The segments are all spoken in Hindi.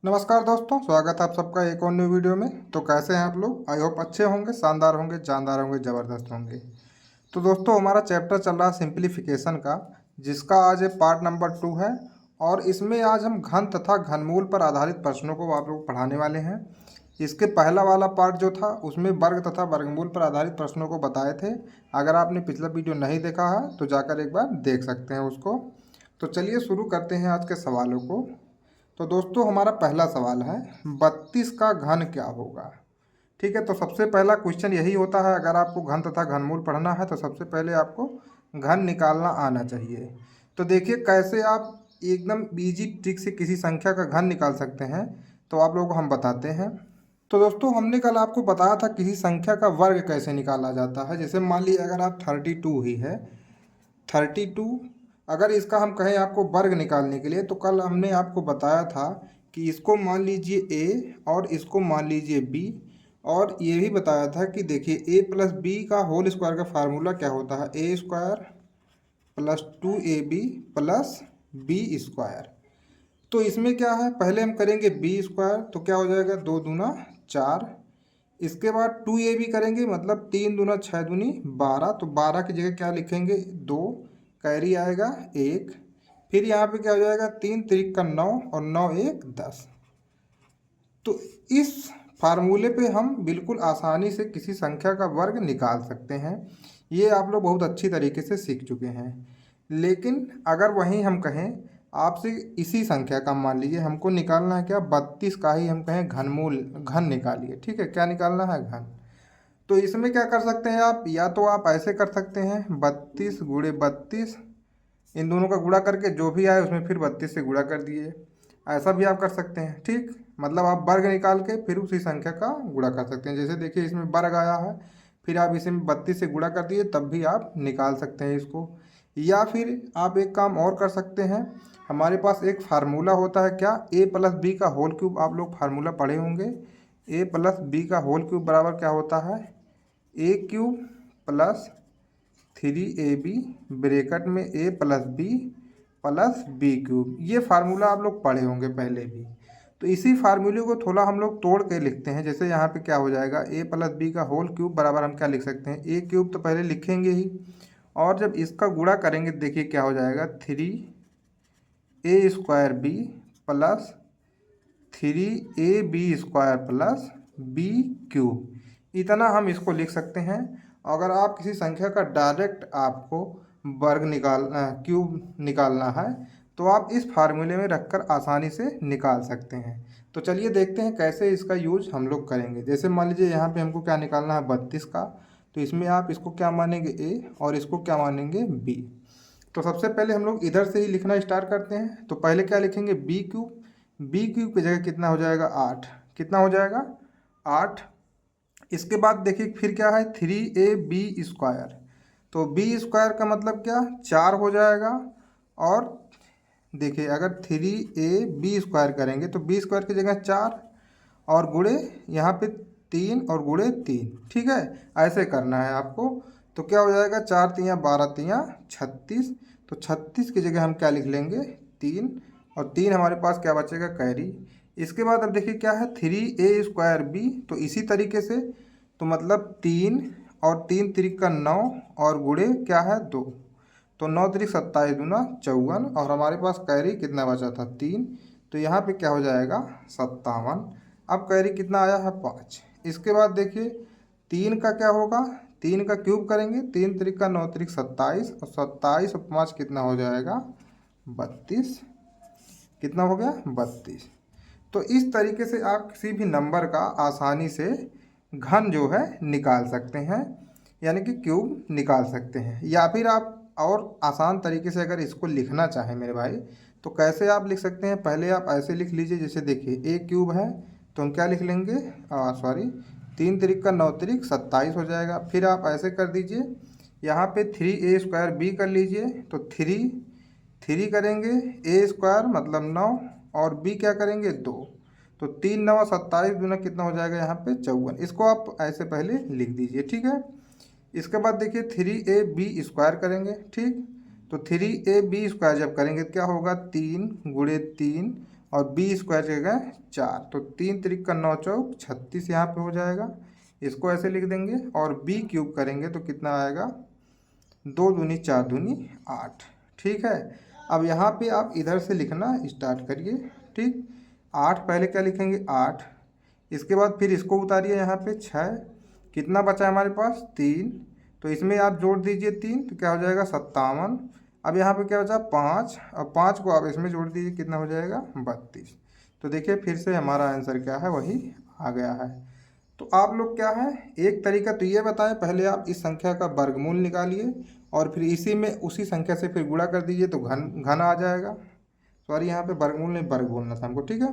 नमस्कार दोस्तों, स्वागत है आप सबका एक और न्यू वीडियो में। तो कैसे हैं आप लोग? आई होप अच्छे होंगे, शानदार होंगे, जानदार होंगे, ज़बरदस्त होंगे। तो दोस्तों हमारा चैप्टर चल रहा है सिंप्लीफिकेशन का, जिसका आज पार्ट नंबर 2 है। और इसमें आज हम घन तथा घनमूल पर आधारित प्रश्नों को आप लोग पढ़ाने वाले हैं। इसके पहला वाला पार्ट जो था उसमें वर्ग तथा वर्गमूल पर आधारित प्रश्नों को बताए थे। अगर आपने पिछला वीडियो नहीं देखा है तो जाकर एक बार देख सकते हैं उसको। तो चलिए शुरू करते हैं आज के सवालों को। तो दोस्तों हमारा पहला सवाल है, 32 का घन क्या होगा? ठीक है, तो सबसे पहला क्वेश्चन यही होता है। अगर आपको घन तथा घनमूल पढ़ना है तो सबसे पहले आपको घन निकालना आना चाहिए। तो देखिए कैसे आप एकदम इजी ट्रिक से किसी संख्या का घन निकाल सकते हैं, तो आप लोगों को हम बताते हैं। तो दोस्तों हमने कल आपको बताया था किसी संख्या का वर्ग कैसे निकाला जाता है। जैसे मान लीजिए अगर आप 32 ही है, 32, अगर इसका हम कहें आपको वर्ग निकालने के लिए, तो कल हमने आपको बताया था कि इसको मान लीजिए ए और इसको मान लीजिए बी। और ये भी बताया था कि देखिए ए प्लस बी का होल स्क्वायर का फार्मूला क्या होता है, a square plus 2ab plus b square. तो इसमें क्या है, पहले हम करेंगे बी स्क्वायर, तो क्या हो जाएगा 2 दूना 4। इसके बाद 2ab करेंगे, मतलब 3 दूना 6 दूनी 12, तो 12 की जगह क्या लिखेंगे 2, कैरी आएगा 1। फिर यहाँ पे क्या हो जाएगा 3 त्रिक का 9 और 9 1 10। तो इस फार्मूले पे हम बिल्कुल आसानी से किसी संख्या का वर्ग निकाल सकते हैं। ये आप लोग बहुत अच्छी तरीके से सीख चुके हैं। लेकिन अगर वहीं हम कहें आपसे इसी संख्या का, मान लीजिए हमको निकालना है क्या 32 का ही हम कहें घनमूल, घन निकालिए। ठीक है, क्या निकालना है घन। तो इसमें क्या कर सकते हैं आप, या तो आप ऐसे कर सकते हैं 32 गुणे 32, इन दोनों का गुणा करके जो भी आए उसमें फिर 32 से गुणा कर दिए। ऐसा भी आप कर सकते हैं। ठीक, मतलब आप वर्ग निकाल के फिर उसी संख्या का गुणा कर सकते हैं। जैसे देखिए इसमें वर्ग आया है, फिर आप इसे 32 से गुणा कर दिए, तब भी आप निकाल सकते हैं इसको। या फिर आप एक काम और कर सकते हैं, हमारे पास एक फार्मूला होता है क्या, ए प्लस बी का होल क्यूब। आप लोग फार्मूला पढ़े होंगे। ए प्लस बी का होल क्यूब बराबर क्या होता है, ए क्यूब प्लस 3ab ब्रैकेट में ए प्लस बी क्यूब। ये फार्मूला आप लोग पढ़े होंगे पहले भी। तो इसी फार्मूले को थोड़ा हम लोग तोड़ के लिखते हैं। जैसे यहाँ पे क्या हो जाएगा, ए प्लस बी का होल क्यूब बराबर हम क्या लिख सकते हैं, ए क्यूब तो पहले लिखेंगे ही, और जब इसका गुणा करेंगे देखिए क्या हो जाएगा 3a² B plus 3ab square plus B cube. इतना हम इसको लिख सकते हैं। अगर आप किसी संख्या का डायरेक्ट आपको वर्ग क्यूब निकालना है, तो आप इस फार्मूले में रखकर आसानी से निकाल सकते हैं। तो चलिए देखते हैं कैसे इसका यूज हम लोग करेंगे। जैसे मान लीजिए यहाँ पे हमको क्या निकालना है 32 का, तो इसमें आप इसको क्या मानेंगे ए और इसको क्या मानेंगे बी। तो सबसे पहले हम लोग इधर से ही लिखना स्टार्ट करते हैं। तो पहले क्या लिखेंगे बी क्यूब, बी क्यूब की जगह कितना हो जाएगा 8, कितना हो जाएगा 8। इसके बाद देखिए फिर क्या है 3ab², तो बी स्क्वायर का मतलब क्या 4 हो जाएगा। और देखिए अगर 3ab² करेंगे तो बी स्क्वायर की जगह 4 और गुणे यहाँ पे 3 और गुणे 3। ठीक है, ऐसे करना है आपको। तो क्या हो जाएगा 4 तियाँ 12 तियाँ 36, तो 36 की जगह हम क्या लिख लेंगे 3, और 3 हमारे पास क्या बचेगा कैरी। इसके बाद अब देखिए क्या है 3a²b, तो इसी तरीके से, तो मतलब 3 और 3 त्रिक का 9 और गुणे क्या है 2, तो 9 त्रिक 27 दूना 54, और हमारे पास कैरी कितना बचा था 3, तो यहाँ पे क्या हो जाएगा 57। अब कैरी कितना आया है 5। इसके बाद देखिए 3 का क्या होगा, 3 का क्यूब करेंगे, 3 त्रिक का 9 त्रिक 27, और 27 और 5 कितना हो जाएगा 32, कितना हो गया 32। तो इस तरीके से आप किसी भी नंबर का आसानी से घन जो है निकाल सकते हैं, यानी कि क्यूब निकाल सकते हैं। या फिर आप और आसान तरीके से अगर इसको लिखना चाहें मेरे भाई, तो कैसे आप लिख सकते हैं, पहले आप ऐसे लिख लीजिए। जैसे देखिए ए क्यूब है, तो हम क्या लिख लेंगे, सॉरी 3 त्रिक का 9 त्रिक 27 हो जाएगा। फिर आप ऐसे कर दीजिए, यहाँ पे 3a² कर लीजिए, तो 3 करेंगे a² मतलब 9, और b क्या करेंगे 2, तो 3 9 27 दूना कितना हो जाएगा यहाँ पे 54। इसको आप ऐसे पहले लिख दीजिए। ठीक है, इसके बाद देखिए 3ab² करेंगे। ठीक, तो 3ab² जब करेंगे तो क्या होगा 3 गुणे 3 और बी स्क्वायर की जगह 4, तो 3 त्रिक का 9 चौक 36 यहाँ पे हो जाएगा। इसको ऐसे लिख देंगे और बी क्यूब करेंगे तो कितना आएगा, 2 दूनी 4 दूनी 8। ठीक है, अब यहाँ पे आप इधर से लिखना स्टार्ट करिए। ठीक, 8 पहले क्या लिखेंगे 8, इसके बाद फिर इसको उतारिए यहाँ पे 6, कितना बचा हमारे पास 3, तो इसमें आप जोड़ दीजिए 3 तो क्या हो जाएगा 57। अब यहाँ पे क्या बचा 5, अब 5 को आप इसमें जोड़ दीजिए कितना हो जाएगा 32। तो देखिए फिर से हमारा आंसर क्या है, वही आ गया है। तो आप लोग क्या है, एक तरीका तो ये बताएं, पहले आप इस संख्या का वर्गमूल निकालिए और फिर इसी में उसी संख्या से फिर गुणा कर दीजिए तो घन घन आ जाएगा। सॉरी, यहाँ पे वर्गमूल नहीं वर्ग बोलना था हमको। ठीक है,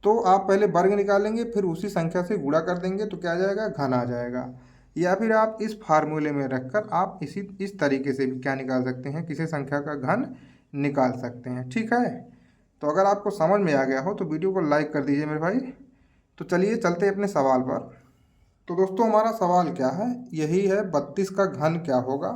तो आप पहले वर्ग निकालेंगे फिर उसी संख्या से गुणा कर देंगे तो क्या आ जाएगा, घन आ जाएगा। या फिर आप इस फार्मूले में रखकर आप इस तरीके से भी क्या निकाल सकते हैं, किसी संख्या का घन निकाल सकते हैं। ठीक है, तो अगर आपको समझ में आ गया हो तो वीडियो को लाइक कर दीजिए मेरे भाई। तो चलिए चलते हैं अपने सवाल पर। तो दोस्तों हमारा सवाल क्या है, यही है 32 का घन क्या होगा।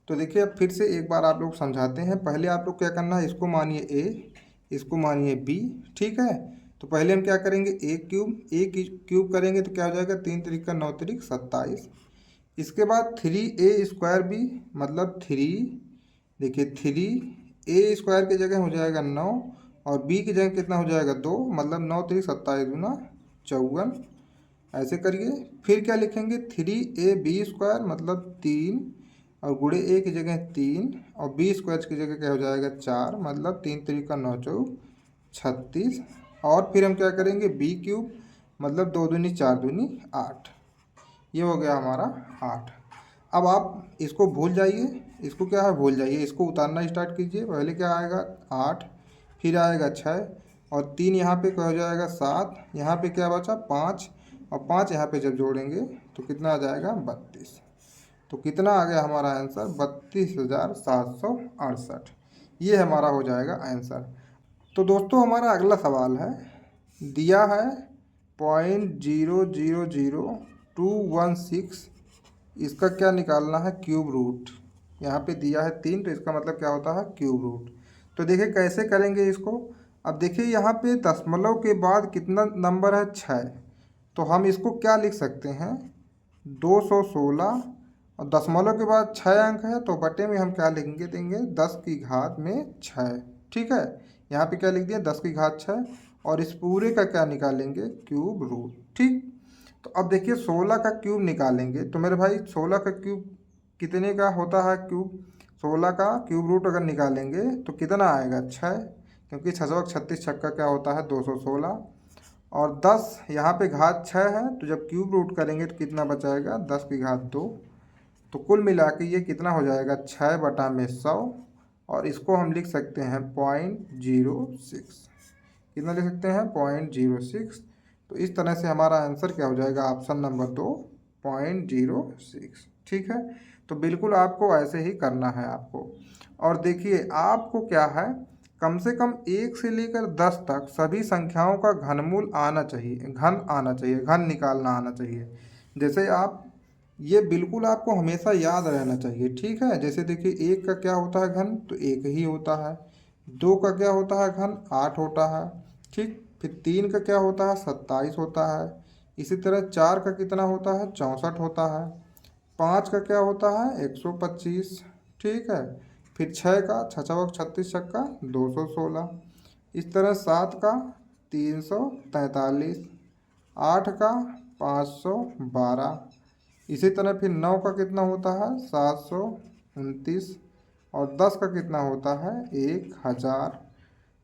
तो देखिए अब फिर से एक बार आप लोग समझाते हैं। पहले आप लोग क्या करना है, इसको मानिए ए, इसको मानिए बी। ठीक है, तो पहले हम क्या करेंगे ए क्यूब करेंगे तो क्या हो जाएगा, 3 त्रिक का 9 त्रिक 27। इसके बाद 3a स्क्वायर बी मतलब 3, देखिए 3a स्क्वायर की जगह हो जाएगा 9 और b की जगह कितना हो जाएगा 2, मतलब 9 त्रिक 27 दूना 54। ऐसे करिए, फिर क्या लिखेंगे 3ab स्क्वायर मतलब 3 और गुणे a की जगह 3 और b स्क्वायर की जगह क्या हो जाएगा 4, मतलब 3 त्रिक का 9 चौक 36। और फिर हम क्या करेंगे b क्यूब मतलब 2 दूनी 4 दूनी 8, ये हो गया हमारा 8। अब आप इसको भूल जाइए, इसको क्या है भूल जाइए, इसको उतारना स्टार्ट कीजिए। पहले क्या आएगा 8, फिर आएगा 6 और 3 यहाँ पे क्या हो जाएगा 7, यहाँ पे क्या बचा 5 और 5 यहाँ पे जब जोड़ेंगे तो कितना आ जाएगा 32। तो कितना आ गया हमारा आंसर 32,768, ये हमारा हो जाएगा आंसर। तो दोस्तों हमारा अगला सवाल है, दिया है 0.000216, इसका क्या निकालना है क्यूब रूट। यहाँ पे दिया है 3 तो इसका मतलब क्या होता है क्यूब रूट। तो देखिए कैसे करेंगे इसको। अब देखिए यहाँ पे दशमलव के बाद कितना नंबर है 6, तो हम इसको क्या लिख सकते हैं 216 और दशमलव के बाद 6 अंक है तो बटे में हम क्या लिखेंगे देंगे 10 की घात में 6। ठीक है, यहाँ पे क्या लिख दिया 10 की घात 6 और इस पूरे का क्या निकालेंगे क्यूब रूट। ठीक, तो अब देखिए 16 का क्यूब निकालेंगे तो मेरे भाई 16 का क्यूब कितने का होता है क्यूब, 16 का क्यूब रूट अगर निकालेंगे तो कितना आएगा 6, क्योंकि 6 36 छक्का क्या होता है 216 और 10 यहाँ पे घात 6 है तो जब क्यूब रूट करेंगे तो कितना बचाएगा 10 की घात 2। तो कुल मिला के ये कितना हो जाएगा 6 बटा में 100 और इसको हम लिख सकते हैं 0.06। कितना लिख सकते हैं 0.06। तो इस तरह से हमारा आंसर क्या हो जाएगा ऑप्शन नंबर 2 0.06। ठीक है, तो बिल्कुल आपको ऐसे ही करना है आपको। और देखिए आपको क्या है, कम से कम 1 से लेकर 10 तक सभी संख्याओं का घनमूल आना चाहिए, घन आना चाहिए, घन निकालना आना चाहिए। जैसे आप ये बिल्कुल आपको हमेशा याद रहना चाहिए। ठीक है, जैसे देखिए 1 का क्या होता है घन, तो 1 ही होता है। 2 का क्या होता है घन, 8 होता है। ठीक, फिर 3 का क्या होता है 27 होता है। इसी तरह 4 का कितना होता है 64 होता है। 5 का क्या होता है 125। ठीक है, फिर 6 का 6 36 छक्का 216। इस तरह 7 का 343, 8 का 512। इसी तरह फिर 9 का कितना होता है 729 और 10 का कितना होता है 1000।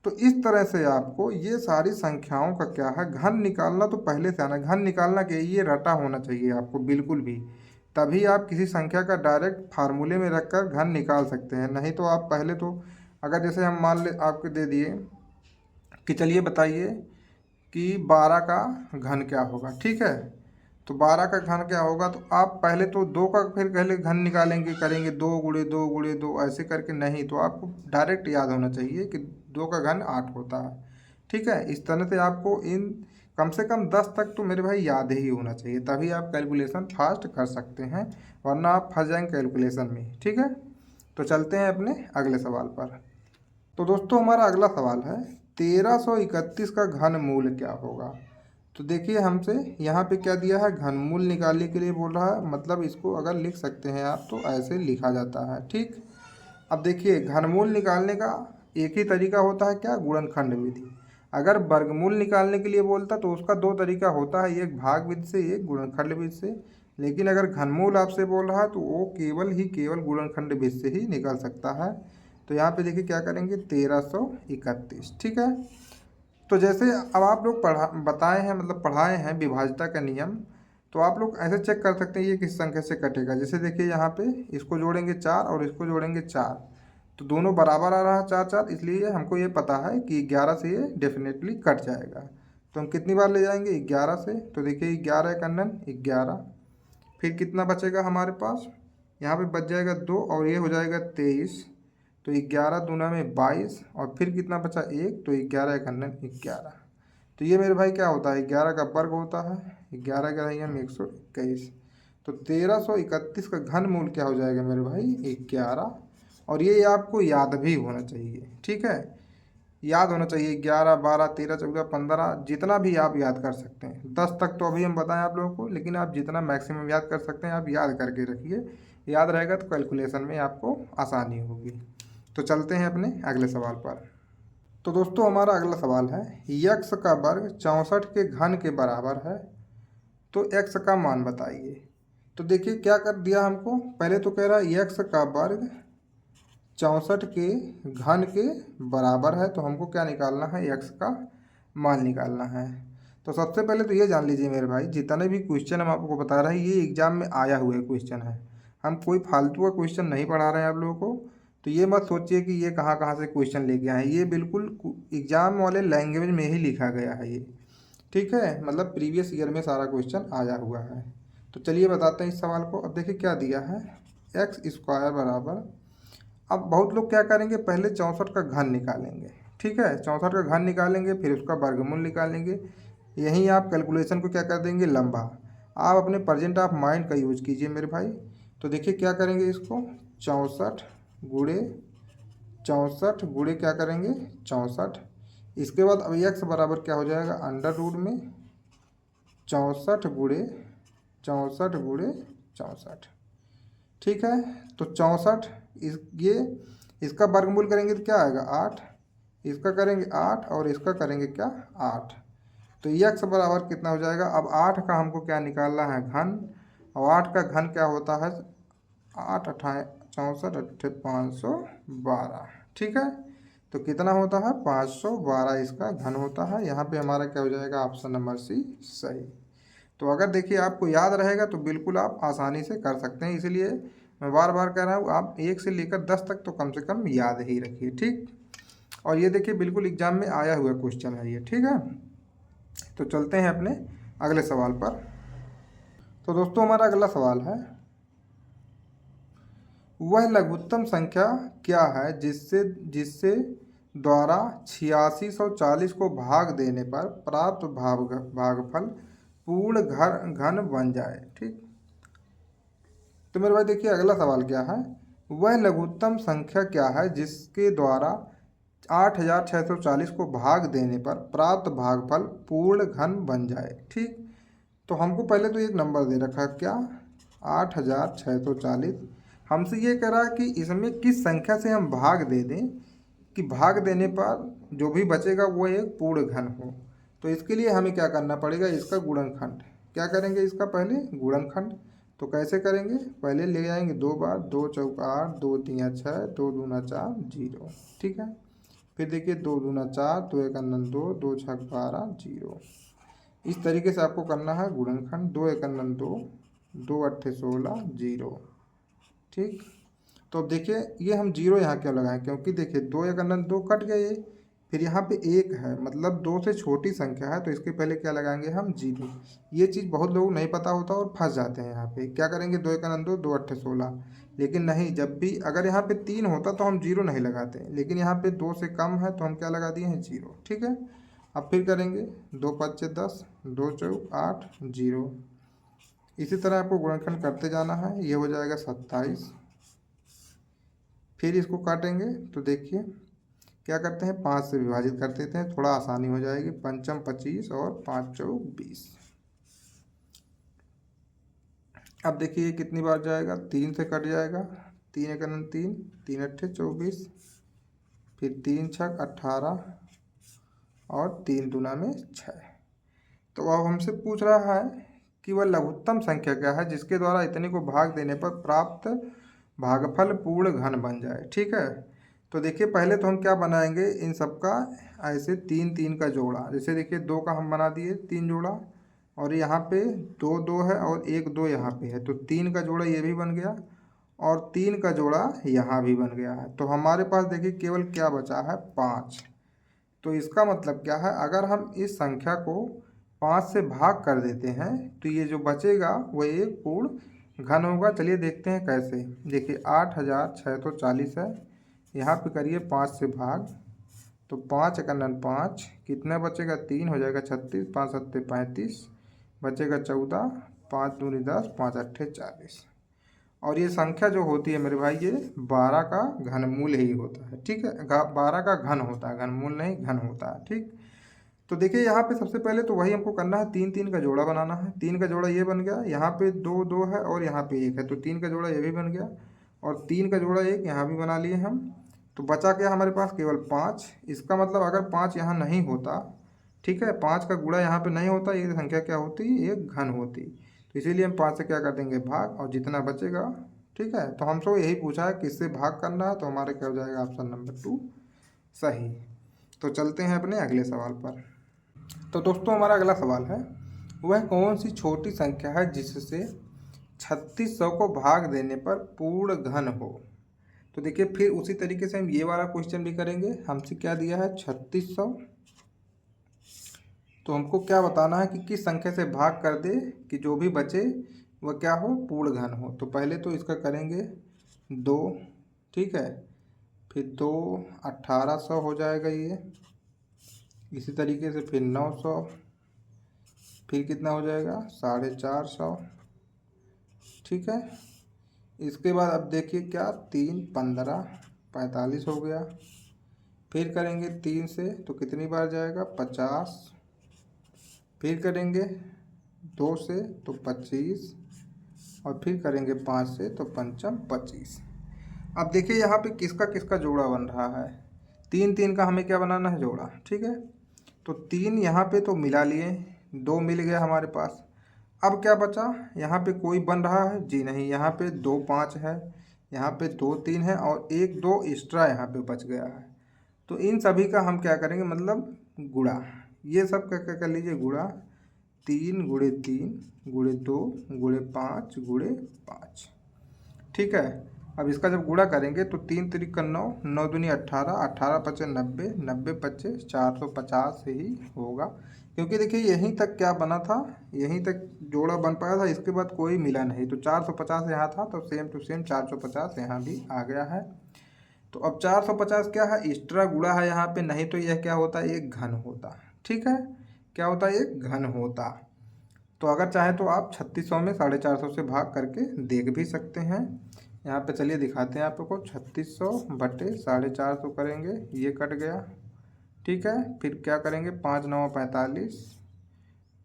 तो इस तरह से आपको ये सारी संख्याओं का क्या है घन निकालना तो पहले से आना, घन निकालना के ये रटा होना चाहिए आपको बिल्कुल भी, तभी आप किसी संख्या का डायरेक्ट फार्मूले में रखकर घन निकाल सकते हैं। नहीं तो आप पहले तो अगर जैसे हम मान ले आपको दे दिए कि चलिए बताइए कि 12 का घन क्या होगा। ठीक है, तो 12 का घन क्या होगा, तो आप पहले तो 2 का फिर पहले घन निकालेंगे, करेंगे 2 गुणे 2 गुणे 2 ऐसे करके, नहीं तो आपको डायरेक्ट याद होना चाहिए कि 2 का घन 8 होता है। ठीक है, इस तरह से आपको इन कम से कम 10 तक तो मेरे भाई याद ही होना चाहिए, तभी आप कैलकुलेशन फास्ट कर सकते हैं, वरना आप फंस जाएंगे कैलकुलेशन में। ठीक है, तो चलते हैं अपने अगले सवाल पर। तो दोस्तों हमारा अगला सवाल है 1331 का घनमूल क्या होगा। तो देखिए हमसे यहाँ पे क्या दिया है, घनमूल निकालने के लिए बोल रहा है, मतलब इसको अगर लिख सकते हैं आप तो ऐसे लिखा जाता है। ठीक, अब देखिए घनमूल निकालने का एक ही तरीका होता है, क्या, गुणनखंड विधि। अगर वर्गमूल निकालने के लिए बोलता तो उसका दो तरीका होता है, एक भाग विधि से, एक गुणनखंड विधि से। लेकिन अगर घनमूल आपसे बोल रहा है तो वो केवल गुणनखंड विधि से ही निकल सकता है। तो यहाँ पे देखिए क्या करेंगे, 1331। ठीक है, तो जैसे अब आप लोग बताए हैं, मतलब पढ़ाए हैं विभाज्यता का नियम, तो आप लोग ऐसे चेक कर सकते हैं ये किस संख्या से कटेगा। जैसे देखिए यहाँ पे इसको जोड़ेंगे 4 और इसको जोड़ेंगे 4, तो दोनों बराबर आ रहा है 4 4, इसलिए हमको ये पता है कि 11 से ये डेफिनेटली कट जाएगा। तो हम कितनी बार ले जाएंगे, 11 से। तो देखिए 11 कन्नन 11, फिर कितना बचेगा हमारे पास, यहाँ पे बच जाएगा 2 और ये हो जाएगा 23। तो 11 दूना में 22 और फिर कितना बचा 1, तो 11 कन्नन 11। तो ये मेरे भाई क्या होता है, 11 का वर्ग होता है, 11 का रहेगा 121। तो 1331 का घनमूल क्या हो जाएगा मेरे भाई, 11। और ये आपको याद भी होना चाहिए। ठीक है, याद होना चाहिए, 11 12 13 14 15, जितना भी आप याद कर सकते हैं। 10 तक तो अभी हम बताएं आप लोगों को, लेकिन आप जितना मैक्सिमम याद कर सकते हैं आप याद करके रखिए। याद रहेगा तो कैलकुलेशन में आपको आसानी होगी। तो चलते हैं अपने अगले सवाल पर। तो दोस्तों हमारा अगला सवाल है, यक्स का वर्ग 64 के घन के बराबर है, तो एक्स का मान बताइए। तो देखिए क्या कर दिया हमको, पहले तो कह रहा है यक्स का वर्ग 64 के घन के बराबर है, तो हमको क्या निकालना है, यक्स का मान निकालना है। तो सबसे पहले तो ये जान लीजिए मेरे भाई, जितने भी क्वेश्चन हम आपको बता रहे हैं ये एग्जाम में आया हुआ क्वेश्चन है। हम कोई फालतू का क्वेश्चन नहीं पढ़ा रहे हैं आप लोगों को। तो ये मत सोचिए कि ये कहाँ कहाँ से क्वेश्चन लेके आए हैं, ये बिल्कुल एग्जाम वाले लैंग्वेज में ही लिखा गया है ये। ठीक है, मतलब प्रीवियस ईयर में सारा क्वेश्चन आया हुआ है। तो चलिए बताते हैं इस सवाल को। अब देखिए क्या दिया है, एक्स स्क्वायर बराबर, अब बहुत लोग क्या करेंगे, पहले 64 का घन निकालेंगे। ठीक है, 64 का घन निकालेंगे, फिर उसका वर्गमूल निकालेंगे। यहीं आप कैलकुलेशन को क्या कर देंगे, लंबा। आप अपने प्रेजेंट ऑफ माइंड का यूज कीजिए मेरे भाई। तो देखिए क्या करेंगे, इसको 64 गुड़े 64 गुड़े क्या करेंगे 64। इसके बाद अब एक्स बराबर क्या हो जाएगा, अंडर रूट में 64 गुड़े 64। ठीक है, तो 64 ये इसका वर्गमूल करेंगे तो क्या आएगा 8, इसका करेंगे 8 और इसका करेंगे क्या 8। तो यक्स बराबर कितना हो जाएगा, अब 8 का हमको क्या निकालना है, घन। और 8 का घन क्या होता है, 8 अठाए 64 अट्ठे 512। ठीक है, तो कितना होता है 512, इसका घन होता है। यहाँ पे हमारा क्या हो जाएगा, ऑप्शन नंबर सी सही। तो अगर देखिए आपको याद रहेगा तो बिल्कुल आप आसानी से कर सकते हैं, इसलिए मैं बार बार कह रहा हूँ आप 1 से लेकर 10 तक तो कम से कम याद ही रखिए। ठीक, और ये देखिए बिल्कुल एग्जाम में आया हुआ क्वेश्चन है ये। ठीक है, तो चलते हैं अपने अगले सवाल पर। तो दोस्तों हमारा अगला सवाल है, वह लघुत्तम संख्या क्या है जिससे जिससे द्वारा 8640 को भाग देने पर प्राप्त भागफल पूर्ण घन बन जाए। ठीक, तो मेरे भाई देखिए अगला सवाल क्या है, वह लघुत्तम संख्या क्या है जिसके द्वारा 8640 को भाग देने पर प्राप्त भागफल पूर्ण घन बन जाए। ठीक, तो हमको पहले तो एक नंबर दे रखा है क्या, 8640। हमसे ये कह रहा है कि इसमें किस संख्या से हम भाग दे दें कि भाग देने पर जो भी बचेगा वो एक पूर्ण घन हो। तो इसके लिए हमें क्या करना पड़ेगा, इसका गुणनखंड। क्या करेंगे, इसका पहले गुणनखंड। तो कैसे करेंगे, पहले ले जाएंगे 2 बार, 2 चौक 8, 2 तिया 6, 2 दूना 4 0। ठीक है, फिर देखिए 2 दूना 4, 2 एक अनन 2, 2 छक 12 0। इस तरीके से आपको करना है गुणनखंड। 2 एक अनन 2, 2 अट्ठे 16 0। ठीक, तो अब देखिए ये हम जीरो यहाँ क्यों लगाएं, क्योंकि देखिए 2 एक अनंत 2 कट गए, फिर यहाँ पे 1 है, मतलब 2 से छोटी संख्या है, तो इसके पहले क्या लगाएंगे हम, जीरो। ये चीज़ बहुत लोग नहीं पता होता और फंस जाते हैं। यहाँ पे क्या करेंगे, 2 एक अनंत 2, 2 अट्ठे 16। लेकिन नहीं, जब भी अगर यहाँ पे 3 होता तो हम जीरो नहीं लगाते, लेकिन यहाँ पे 2 से कम है तो हम क्या लगा दिए हैं, जीरो। ठीक है, अब फिर करेंगे 2 पच्चे 10, 2 चौक 8 0। इसी तरह आपको गुणनखंड करते जाना है, ये हो जाएगा 27। फिर इसको काटेंगे तो देखिए क्या करते हैं 5 से विभाजित कर देते हैं, थोड़ा आसानी हो जाएगी। पंचम 25 और 5 चौक 20। अब देखिए कितनी बार जाएगा, 3 से कट जाएगा, 3 एक 3, 3 अट्ठे 24, फिर 3 छक 18 और 3 दूना में 6। तो अब हमसे पूछ रहा है कि वह लघुत्तम संख्या क्या है जिसके द्वारा इतने को भाग देने पर प्राप्त भागफल पूर्ण घन बन जाए। ठीक है, तो देखिए पहले तो हम क्या बनाएंगे, इन सब का ऐसे 3 3 का जोड़ा। जैसे देखिए 2 का हम बना दिए 3 जोड़ा, और यहाँ पे 2 2 है और 1 2 यहाँ पे है, तो 3 का जोड़ा ये भी बन गया और 3 का जोड़ा यहाँ भी बन गया है। तो हमारे पास देखिए केवल क्या बचा है, 5। तो इसका मतलब क्या है, अगर हम इस संख्या को 5 से भाग कर देते हैं तो ये जो बचेगा वह एक पूर्ण घन होगा। चलिए देखते हैं कैसे। देखिए 8640 है, यहाँ पे करिए 5 से भाग, तो 5 एकन 5, कितना बचेगा 3 हो जाएगा 36, 5 सत्ते 35, बचेगा 14, 5 दूनी 10, 5 अट्ठे 40। और ये संख्या जो होती है मेरे भाई ये 12 का घनमूल ही होता है। ठीक है, 12 का घन होता है, घनमूल नहीं घन होता है। ठीक, तो देखिए यहाँ पे सबसे पहले तो वही हमको करना है, 3 3 का जोड़ा बनाना है। 3 का जोड़ा ये बन गया, यहाँ पे 2 2 है और यहाँ पे 1 है, तो 3 का जोड़ा ये भी बन गया और 3 का जोड़ा 1 यहाँ भी बना लिए हम। तो बचा क्या हमारे पास, केवल 5। इसका मतलब अगर 5 यहाँ नहीं होता, ठीक है, 5 का गुणा यहाँ पे नहीं होता, ये संख्या क्या होती, एक घन होती। तो इसीलिए हम 5 से क्या कर देंगे भाग, और जितना बचेगा। ठीक है, तो हमसे यही पूछा है किससे भाग करना है, तो हमारे क्या हो जाएगा ऑप्शन नंबर 2 सही। तो चलते हैं अपने अगले सवाल पर। तो दोस्तों हमारा अगला सवाल है, वह कौन सी छोटी संख्या है जिससे 3600 को भाग देने पर पूर्ण घन हो। तो देखिए फिर उसी तरीके से हम ये वाला क्वेश्चन भी करेंगे। हमसे क्या दिया है 3600, तो हमको क्या बताना है कि किस संख्या से भाग कर दे कि जो भी बचे वह क्या हो, पूर्ण घन हो। तो पहले तो इसका करेंगे 2, ठीक है, फिर 2 1800 हो जाएगा ये, इसी तरीके से फिर 900, फिर कितना हो जाएगा 450। ठीक है, इसके बाद अब देखिए क्या 3 15 45 हो गया, फिर करेंगे 3 से तो कितनी बार जाएगा 50, फिर करेंगे 2 से तो 25, और फिर करेंगे 5 से तो पंचम 25। अब देखिए यहाँ पे किसका किसका जोड़ा बन रहा है, 3 3 का हमें क्या बनाना है जोड़ा। ठीक है, तो 3 यहाँ पे तो मिला लिए, 2 मिल गया हमारे पास। अब क्या बचा, यहाँ पे कोई बन रहा है जी नहीं, यहाँ पे 2 5 है, यहाँ पे 2 3 है और 1 2 एक्स्ट्रा यहाँ पे बच गया है। तो इन सभी का हम क्या करेंगे, मतलब गुणा, ये सब क्या क्या कर लीजिए गुणा, 3 गुणे 3 गुणे 2 गुणे 5 गुणे 5। ठीक है, अब इसका जब गुणा करेंगे तो 3 3 का 9, 9 दूनी 18, 18 पचे 90, 90 पचे 450 ही होगा, क्योंकि देखिए यहीं तक क्या बना था, यहीं तक जोड़ा बन पाया था, इसके बाद कोई मिला नहीं। तो 450 यहाँ था तो सेम टू सेम 450 यहाँ भी आ गया है। तो अब 450 क्या है, एक्स्ट्रा गुणा है यहाँ पे, नहीं तो यह क्या होता है, एक घन होता। ठीक है, क्या होता है, एक घन होता। तो अगर चाहे तो आप 3600 में 450 से भाग करके देख भी सकते हैं। यहाँ पे चलिए दिखाते हैं आपको, 3600 बटे 450 करेंगे, ये कट गया। ठीक है, फिर क्या करेंगे 5 9 45,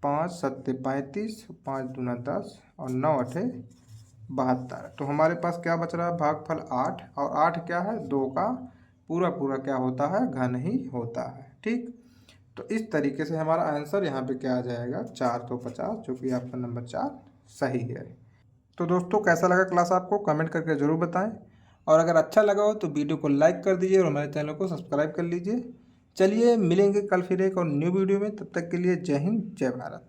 5 सत्ते 35, 5 दूना 10 और 9 अठे 72। तो हमारे पास क्या बच रहा है, भागफल 8, और 8 क्या है, 2 का पूरा पूरा क्या होता है, घन ही होता है। ठीक, तो इस तरीके से हमारा आंसर यहाँ पे क्या आ जाएगा 450, जो कि ऑप्शन नंबर 4 सही है। तो दोस्तों कैसा लगा क्लास आपको, कमेंट करके ज़रूर बताएं, और अगर अच्छा लगा हो तो वीडियो को लाइक कर दीजिए और हमारे चैनल को सब्सक्राइब कर लीजिए। चलिए मिलेंगे कल फिर एक और न्यू वीडियो में, तब तक के लिए जय हिंद जय भारत।